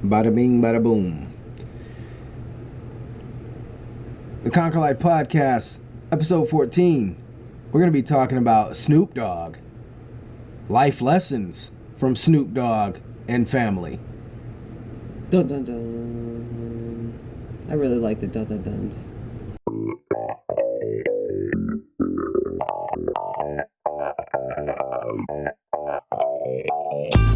Bada bing, bada boom. The Conquer Life Podcast, episode 14. We're going to be talking about Snoop Dogg. Life lessons from Snoop Dogg and family. Dun dun dun. I really like the dun dun duns.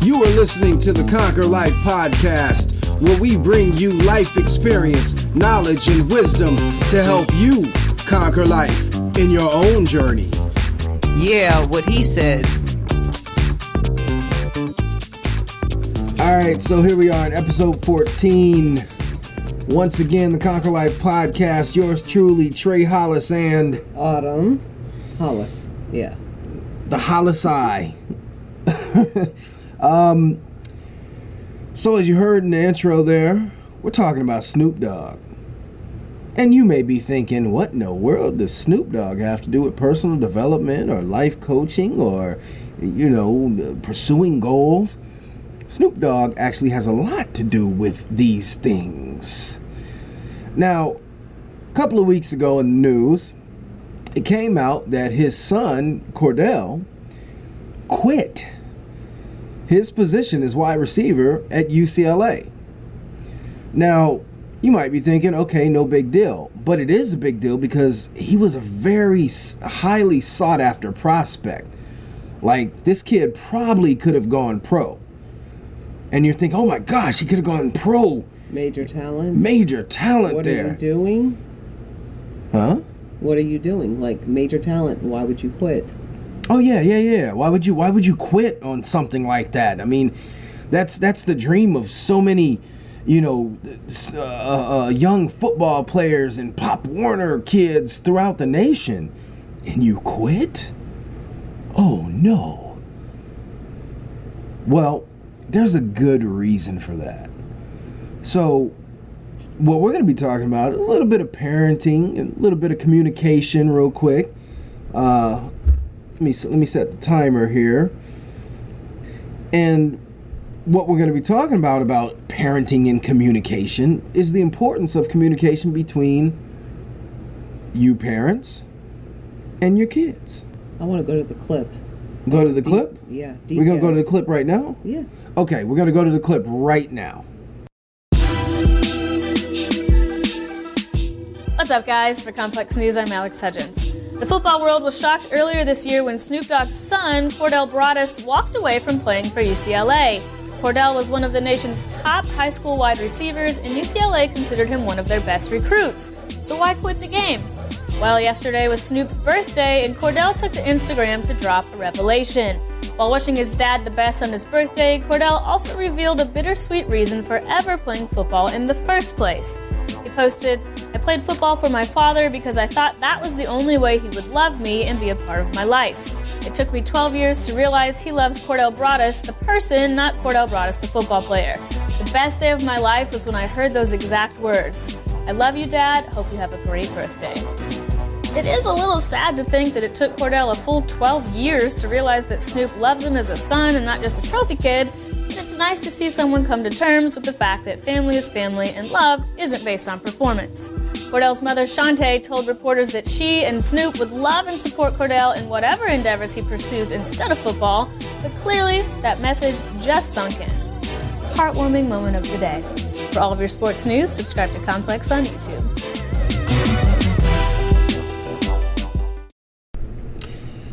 You are listening to the Conquer Life Podcast, where we bring you life experience, knowledge, and wisdom to help you conquer life in your own journey. Yeah, what he said. All right, so here we are in episode 14. Once again, the Conquer Life Podcast. Yours truly, Trey Hollis and Autumn Hollis. Yeah. the Hollis Eye. So as you heard in the intro there, we're talking about Snoop Dogg. And you may be thinking, what in the world does Snoop Dogg have to do with personal development or life coaching or, pursuing goals? Snoop Dogg actually has a lot to do with these things. Now, a couple of weeks ago in the news, it came out that his son, Cordell, quit his position as wide receiver at UCLA. Now, you might be thinking, okay, no big deal. But it is a big deal because he was a very highly sought after prospect. Like, this kid probably could have gone pro. And you're thinking, oh my gosh, he could have gone pro. Major talent. What there. What are you doing? Huh? What are you doing? Like, major talent. Why would you quit? Oh yeah. Why would you quit on something like that? I mean, that's the dream of so many, young football players and Pop Warner kids throughout the nation. And you quit? Oh no. Well, there's a good reason for that. So, what we're going to be talking about is a little bit of parenting and a little bit of communication real quick. Let me set the timer here. And what we're going to be talking about parenting and communication is the importance of communication between you parents and your kids. I want to go to the clip. Go to the clip? Yeah. We're going to go to the clip right now? Yeah. Okay, we're going to go to the clip right now. What's up, guys? For Complex News, I'm Alex Hudgens. The football world was shocked earlier this year when Snoop Dogg's son, Cordell Broadus, walked away from playing for UCLA. Cordell was one of the nation's top high school wide receivers, and UCLA considered him one of their best recruits. So why quit the game? Well, yesterday was Snoop's birthday, and Cordell took to Instagram to drop a revelation. While wishing his dad the best on his birthday, Cordell also revealed a bittersweet reason for ever playing football in the first place. He posted, "I played football for my father because I thought that was the only way he would love me and be a part of my life. It took me 12 years to realize he loves Cordell Broadus, the person, not Cordell Broadus, the football player. The best day of my life was when I heard those exact words. I love you, Dad. Hope you have a great birthday." It is a little sad to think that it took Cordell a full 12 years to realize that Snoop loves him as a son and not just a trophy kid, but it's nice to see someone come to terms with the fact that family is family and love isn't based on performance. Cordell's mother, Shantae, told reporters that she and Snoop would love and support Cordell in whatever endeavors he pursues instead of football, but clearly that message just sunk in. Heartwarming moment of the day. For all of your sports news, subscribe to Complex on YouTube.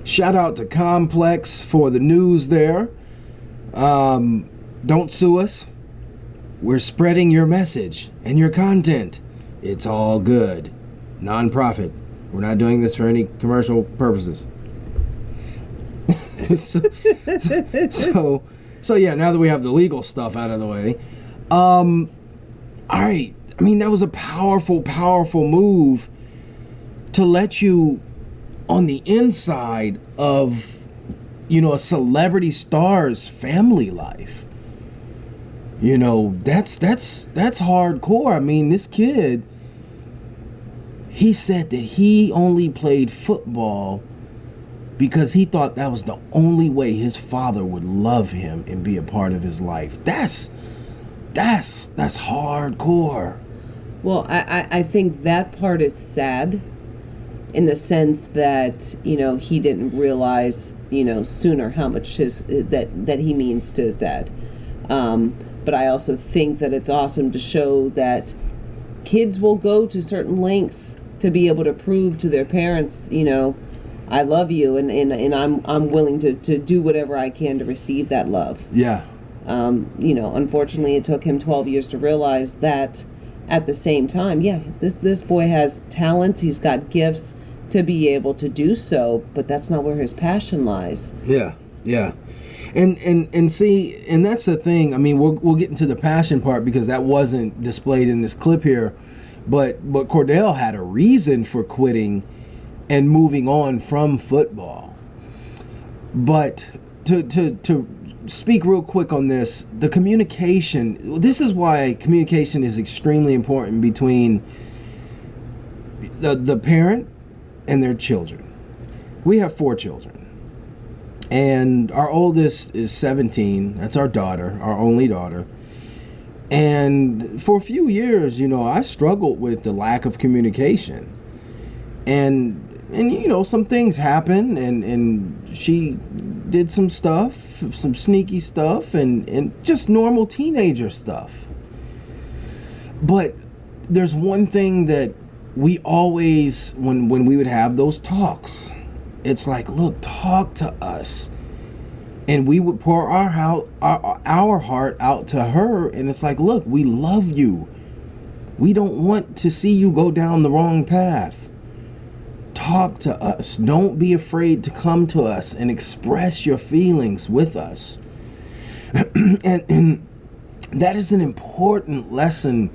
Shout out to Complex for the news there. Don't sue us. We're spreading your message and your content. It's all good. Non-profit. We're not doing this for any commercial purposes. So yeah, now that we have the legal stuff out of the way. All right. I mean, that was a powerful move to let you on the inside of, a celebrity star's family life. That's hardcore. I mean, this kid, he said that he only played football because he thought that was the only way his father would love him and be a part of his life. That's That's hardcore. Well, I think that part is sad in the sense that, he didn't realize, sooner how much that he means to his dad. But I also think that it's awesome to show that kids will go to certain lengths to be able to prove to their parents, I love you, and I'm willing to do whatever I can to receive that love. Yeah. Unfortunately, it took him 12 years to realize that. At the same time, this boy has talents, he's got gifts to be able to do so, but that's not where his passion lies. Yeah. And see, and that's the thing. I mean, we'll get into the passion part because that wasn't displayed in this clip here, but Cordell had a reason for quitting and moving on from football. But to speak real quick on this, the communication, this is why communication is extremely important between the parent and their children. We have 4 children, and our oldest is 17. That's our daughter, our only daughter. And for a few years, I struggled with the lack of communication, and some things happened, and she did some stuff, some sneaky stuff, and just normal teenager stuff. But there's one thing that we always, when we would have those talks, it's like, look, talk to us. And we would pour our heart out to her, and it's like, look, we love you. We don't want to see you go down the wrong path. Talk to us. Don't be afraid to come to us and express your feelings with us. and that is an important lesson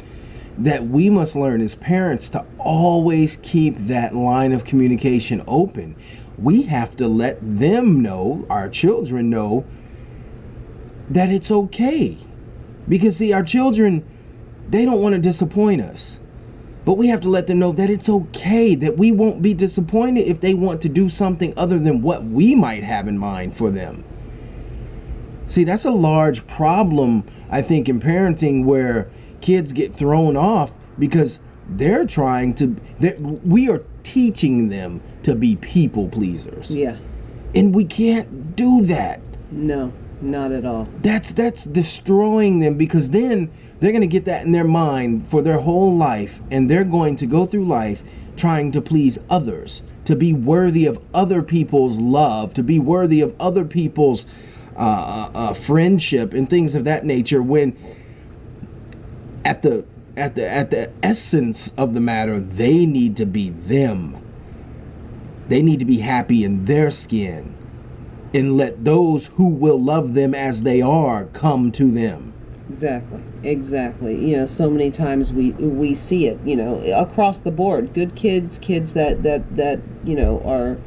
that we must learn as parents, to always keep that line of communication open. We have to let them know, our children know, that it's okay. Because see, our children, they don't want to disappoint us. But we have to let them know that it's okay, that we won't be disappointed if they want to do something other than what we might have in mind for them. See, that's a large problem, I think, in parenting, where kids get thrown off because they're we are teaching them to be people pleasers. Yeah. And we can't do that. No, not at all. That's destroying them, because then they're going to get that in their mind for their whole life, and they're going to go through life trying to please others, to be worthy of other people's love, to be worthy of other people's friendship and things of that nature, when at the essence of the matter, they need to be them. They need to be happy in their skin, and let those who will love them as they are come to them. Exactly. So many times we see it, across the board. Good kids that are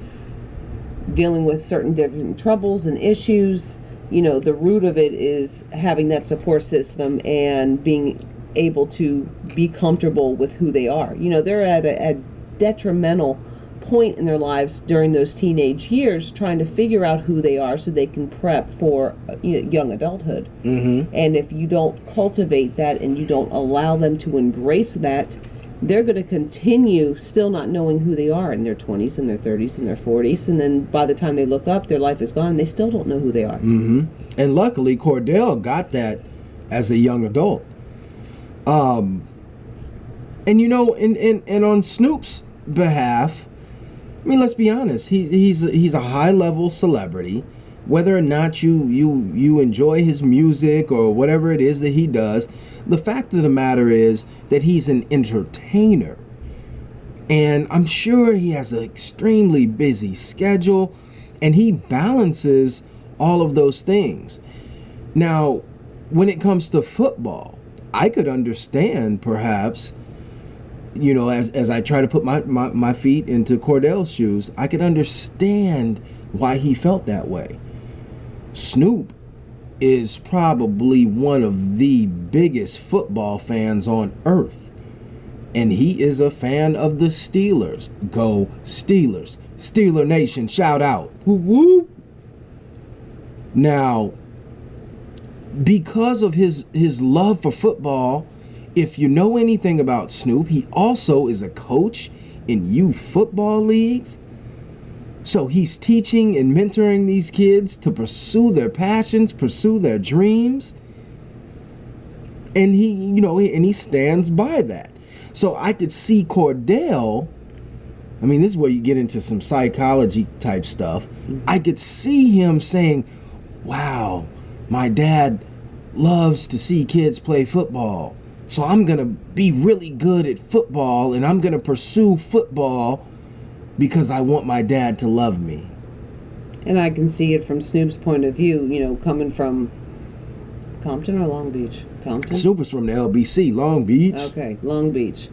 dealing with certain different troubles and issues. The root of it is having that support system and being able to be comfortable with who they are. They're at a detrimental point in their lives during those teenage years, trying to figure out who they are so they can prep for young adulthood. Mm-hmm. And if you don't cultivate that and you don't allow them to embrace that, they're going to continue still not knowing who they are in their 20s and their 30s and their 40s, and then by the time they look up, their life is gone and they still don't know who they are. Mm-hmm. And luckily Cordell got that as a young adult. And on Snoop's behalf, I mean, let's be honest. He's a high level celebrity. Whether or not you enjoy his music or whatever it is that he does, the fact of the matter is that he's an entertainer. And I'm sure he has an extremely busy schedule, and he balances all of those things. Now, when it comes to football, I could understand perhaps, as I try to put my feet into Cordell's shoes, I could understand why he felt that way. Snoop is probably one of the biggest football fans on earth, and he is a fan of the Steelers. Go Steelers. Steeler Nation, shout out. Woo woo. Now, because of his love for football, if you know anything about Snoop, he also is a coach in youth football leagues. So he's teaching and mentoring these kids to pursue their passions, pursue their dreams. And he stands by that. So I could see Cordell, I mean, this is where you get into some psychology type stuff. I could see him saying, wow, my dad loves to see kids play football. So I'm going to be really good at football, and I'm going to pursue football because I want my dad to love me. And I can see it from Snoop's point of view, coming from Compton or Long Beach? Compton? Snoop is from the LBC, Long Beach. Okay, Long Beach.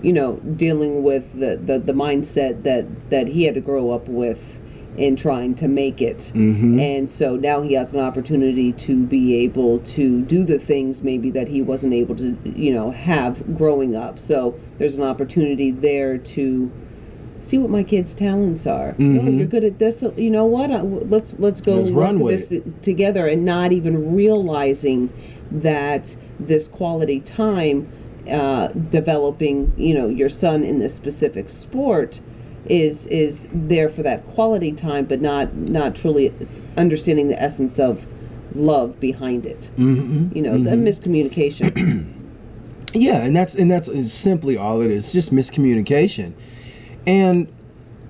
Dealing with the mindset that he had to grow up with in trying to make it. Mm-hmm. And so now he has an opportunity to be able to do the things maybe that he wasn't able to, have growing up. So there's an opportunity there to see what my kids' talents are. Mm-hmm. You're good at this. So you know what? Let's go run work with this together, and not even realizing that this quality time developing, your son in this specific sport is there for that quality time, but not truly understanding the essence of love behind it. Mm-hmm. The miscommunication. Yeah, and that's simply all it is, just miscommunication. And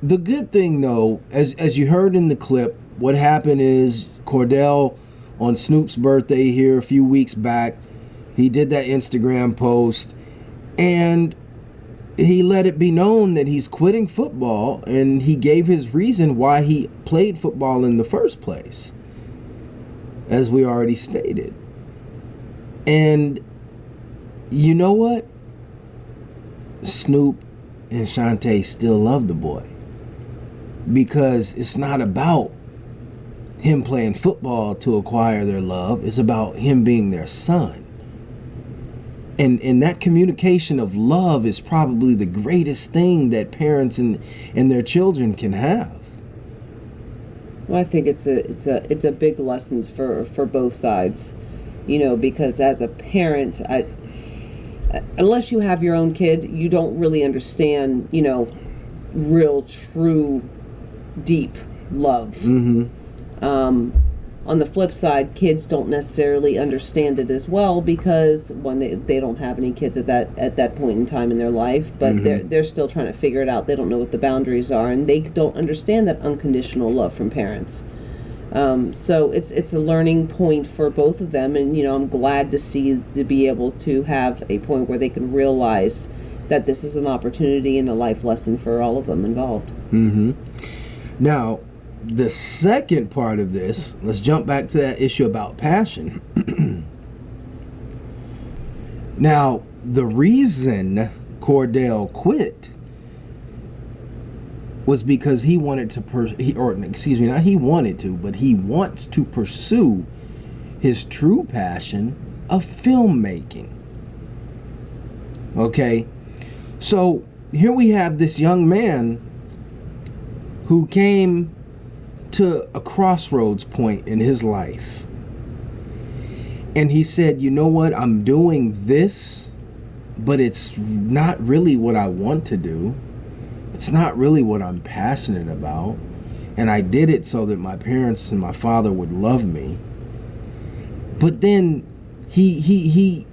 the good thing, though, as you heard in the clip, what happened is Cordell, on Snoop's birthday here a few weeks back, he did that Instagram post, and he let it be known that he's quitting football, and he gave his reason why he played football in the first place, as we already stated. And you know what? Snoop and Shantae still love the boy, because it's not about him playing football to acquire their love. It's about him being their son. And that communication of love is probably the greatest thing that parents and their children can have. Well, I think it's a big lesson for both sides, because as a parent, unless you have your own kid, you don't really understand, real, true, deep love. Mm-hmm. On the flip side, kids don't necessarily understand it as well, because when they don't have any kids at that point in time in their life, but Mm-hmm. they're still trying to figure it out. They don't know what the boundaries are, and they don't understand that unconditional love from parents. So it's a learning point for both of them, and I'm glad to be able to have a point where they can realize that this is an opportunity and a life lesson for all of them involved. Mm-hmm. Now, the second part of this, let's jump back to that issue about passion. Now, the reason Cordell quit was because he wanted to he wants to pursue his true passion of filmmaking. Okay, so here we have this young man who came to a crossroads point in his life, and he said, you know what, I'm doing this, but it's not really what I want to do. It's not really what I'm passionate about, and I did it so that my parents and my father would love me. But then he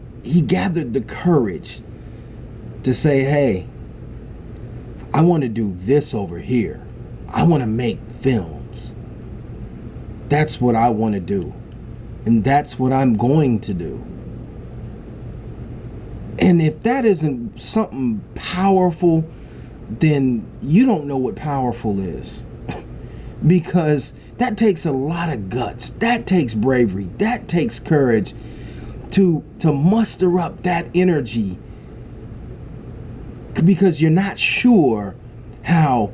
gathered the courage to say, hey, I want to do this over here. I want to make films. That's what I want to do. And that's what I'm going to do. And if that isn't something powerful, then you don't know what powerful is. Because that takes a lot of guts. That takes bravery. That takes courage to muster up that energy. Because you're not sure how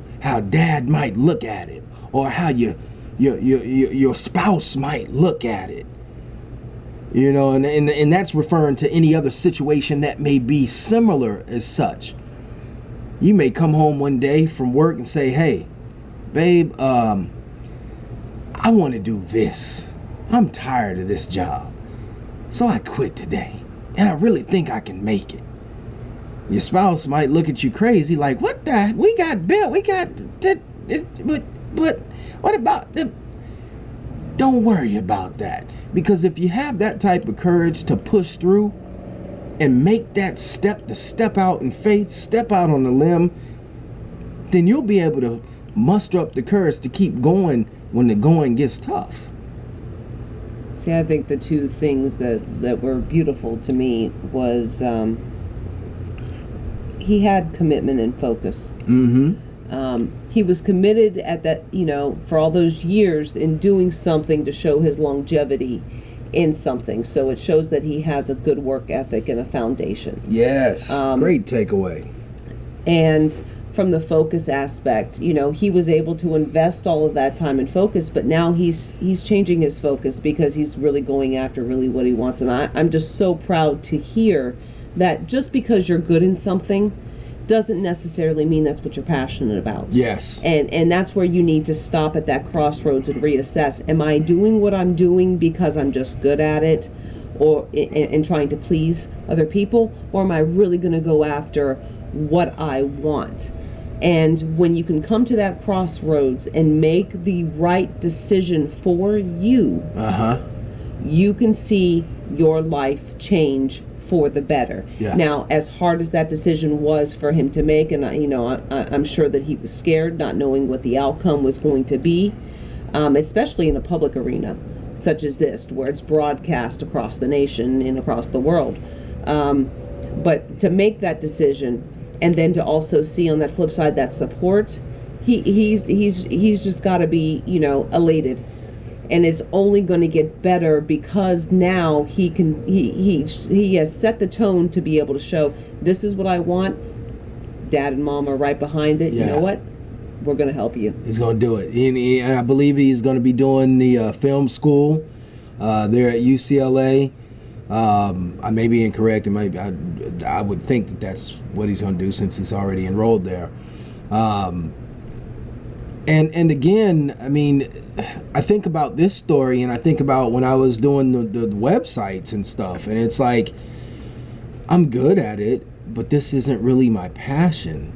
dad might look at it, or how your spouse might look at it. And that's referring to any other situation that may be similar as such. You may come home one day from work and say, hey, babe, I want to do this. I'm tired of this job. So I quit today. And I really think I can make it. Your spouse might look at you crazy like, what the? We got bill. We got... But what about... Don't worry about that. Because if you have that type of courage to push through and make that step, to step out in faith, step out on a limb, then you'll be able to muster up the courage to keep going when the going gets tough. See, I think the two things that were beautiful to me was he had commitment and focus. He was committed at that, for all those years in doing something to show his longevity in something. So it shows that he has a good work ethic and a foundation. Yes, great takeaway. And from the focus aspect, he was able to invest all of that time and focus, but now he's changing his focus because he's really going after really what he wants. And I'm just so proud to hear that just because you're good in something doesn't necessarily mean that's what you're passionate about. Yes. And that's where you need to stop at that crossroads and reassess. Am I doing what I'm doing because I'm just good at it or and trying to please other people? Or am I really going to go after what I want? And when you can come to that crossroads and make the right decision for you, you can see your life change for the better. Yeah. Now, as hard as that decision was for him to make, and I'm sure that he was scared, not knowing what the outcome was going to be, especially in a public arena such as this, where it's broadcast across the nation and across the world. But to make that decision, and then to also see on that flip side that support, he's just got to be elated. And it's only going to get better because now he has set the tone to be able to show, this is what I want. Dad and Mom are right behind it. Yeah. You know what? We're going to help you. He's going to do it. And I believe he's going to be doing the film school there at UCLA. I may be incorrect. It might be, I would think that that's what he's going to do since he's already enrolled there. And again, I mean, I think about this story and I think about when I was doing the websites and stuff, and it's like, I'm good at it, but this isn't really my passion.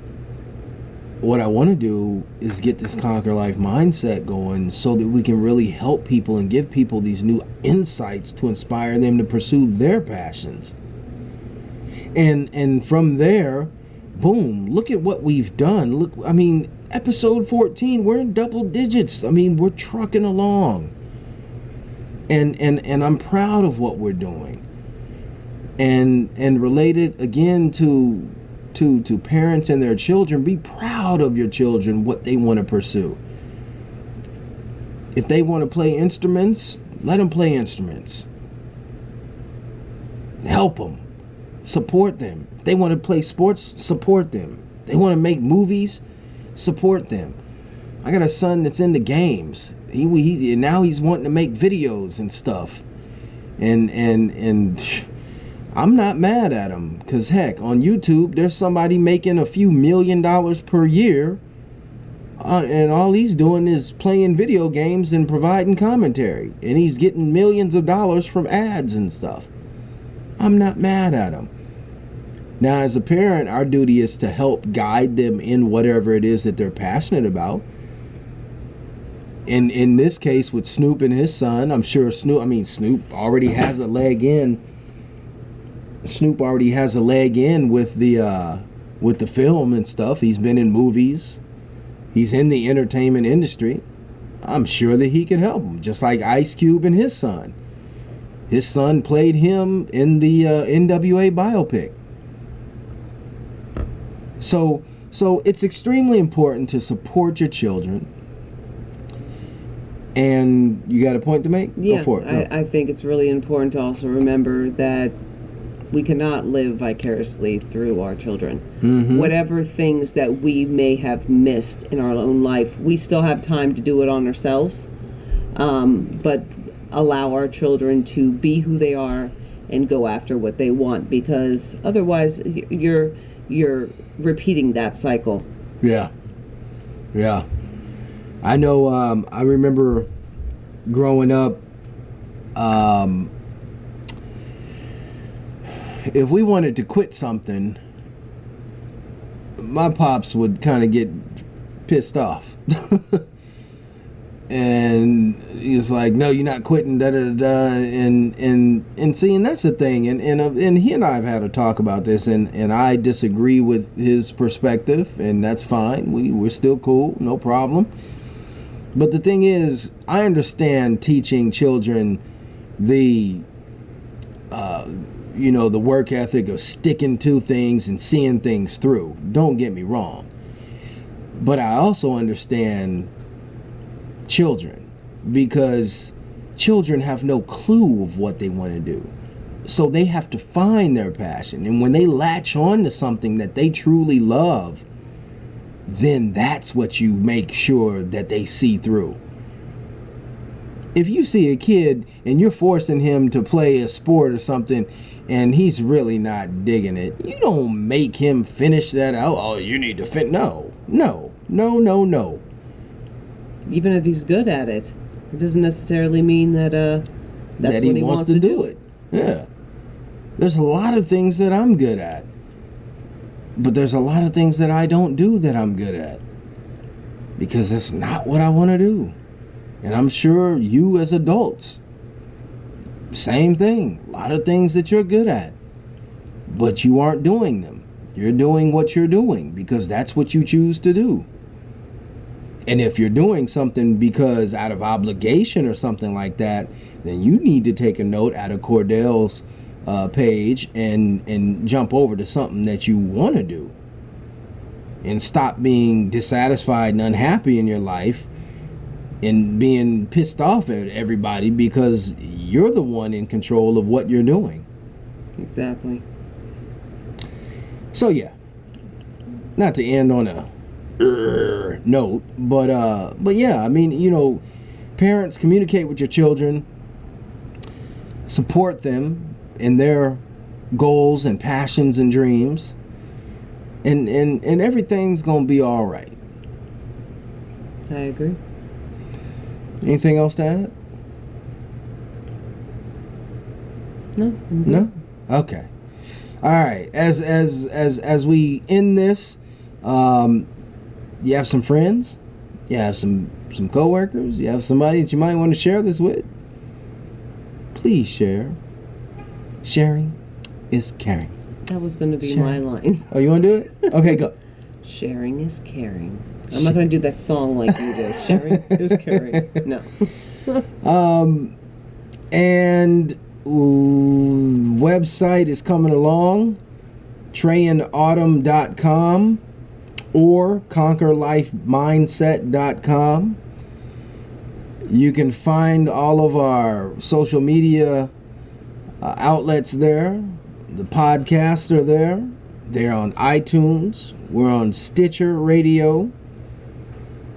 What I want to do is get this Conquer Life mindset going so that we can really help people and give people these new insights to inspire them to pursue their passions. And from there, boom, look at what we've done. Look, I mean, episode 14, we're in double digits. I mean, we're trucking along. And I'm proud of what we're doing. And related again to parents and their children, be proud of your children, what they want to pursue. If they want to play instruments, let them play instruments. Help them. Support them. If they want to play sports, support them. If they want to make movies, support them. I got a son that's into games. He now he's wanting to make videos and stuff. And I'm not mad at him, because heck, on YouTube there's somebody making a few $1 million per year, and all he's doing is playing video games and providing commentary, and he's getting millions of dollars from ads and stuff. I'm not mad at him. Now, as a parent, our duty is to help guide them in whatever it is that they're passionate about. And in this case with Snoop and his son, I'm sure Snoop already has a leg in. Snoop already has a leg in with the film and stuff. He's been in movies. He's in the entertainment industry. I'm sure that he can help him, just like Ice Cube and his son. His son played him in the NWA biopic. So it's extremely important to support your children. And you got a point to make? Yeah, Go for it. No. I think it's really important to also remember that we cannot live vicariously through our children. Mm-hmm. Whatever things that we may have missed in our own life, we still have time to do it on ourselves. But allow our children to be who they are and go after what they want, because otherwise you're repeating that cycle. Yeah. I know. I remember growing up, if we wanted to quit something, my pops would kind of get pissed off. And he's like, no, you're not quitting, da da da. And see, and that's the thing. And he and I have had a talk about this, and I disagree with his perspective, and that's fine. We're still cool, no problem. But the thing is, I understand teaching children the the work ethic of sticking to things and seeing things through. Don't get me wrong. But I also understand children, because children have no clue of what they want to do. So they have to find their passion. And when they latch on to something that they truly love, then that's what you make sure that they see through. If you see a kid and you're forcing him to play a sport or something and he's really not digging it, you don't make him finish that out. Oh, you need to fit. No. Even if he's good at it, it doesn't necessarily mean that that's that what he wants to do. it. Yeah. There's a lot of things that I'm good at. But there's a lot of things that I don't do that I'm good at. Because that's not what I want to do. And I'm sure you as adults, same thing. A lot of things that you're good at. But you aren't doing them. You're doing what you're doing because that's what you choose to do. And if you're doing something because out of obligation or something like that, then you need to take a note out of Cordell's page and jump over to something that you want to do. And stop being dissatisfied and unhappy in your life and being pissed off at everybody because you're the one in control of what you're doing. Exactly. So yeah, not to end on a note, but yeah, I mean, parents, communicate with your children, support them in their goals and passions and dreams, and everything's gonna be all right. I agree. Anything else to add? No. No? Okay. All right. As we end this, you have some friends, you have some coworkers, you have somebody that you might want to share this with. Please share. Sharing is caring. That was going to be Sharing. my line. Oh, you want to do it? Okay, go. Sharing is caring. I'm not going to do that song like you do. Sharing is caring. No. And website is coming along, TreyandAutumn.com or ConquerLifeMindset.com. You can find all of our social media outlets there. The podcasts are there. They're on iTunes. We're on Stitcher Radio.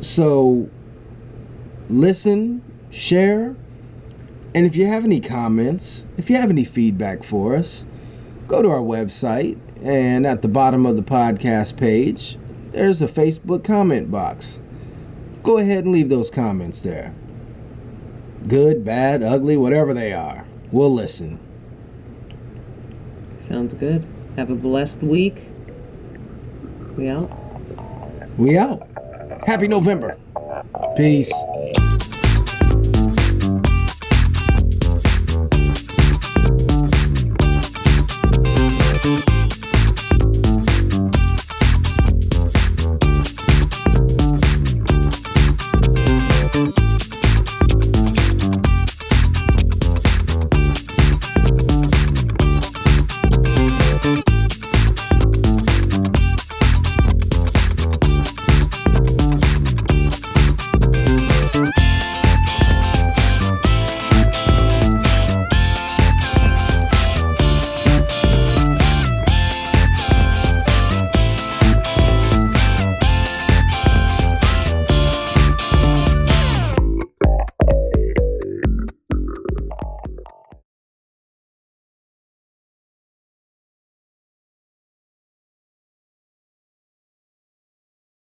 So listen, share, and if you have any comments, if you have any feedback for us, go to our website, and at the bottom of the podcast page, there's a Facebook comment box. Go ahead and leave those comments there. Good, bad, ugly, whatever they are. We'll listen. Sounds good. Have a blessed week. We out. We out. Happy November. Peace.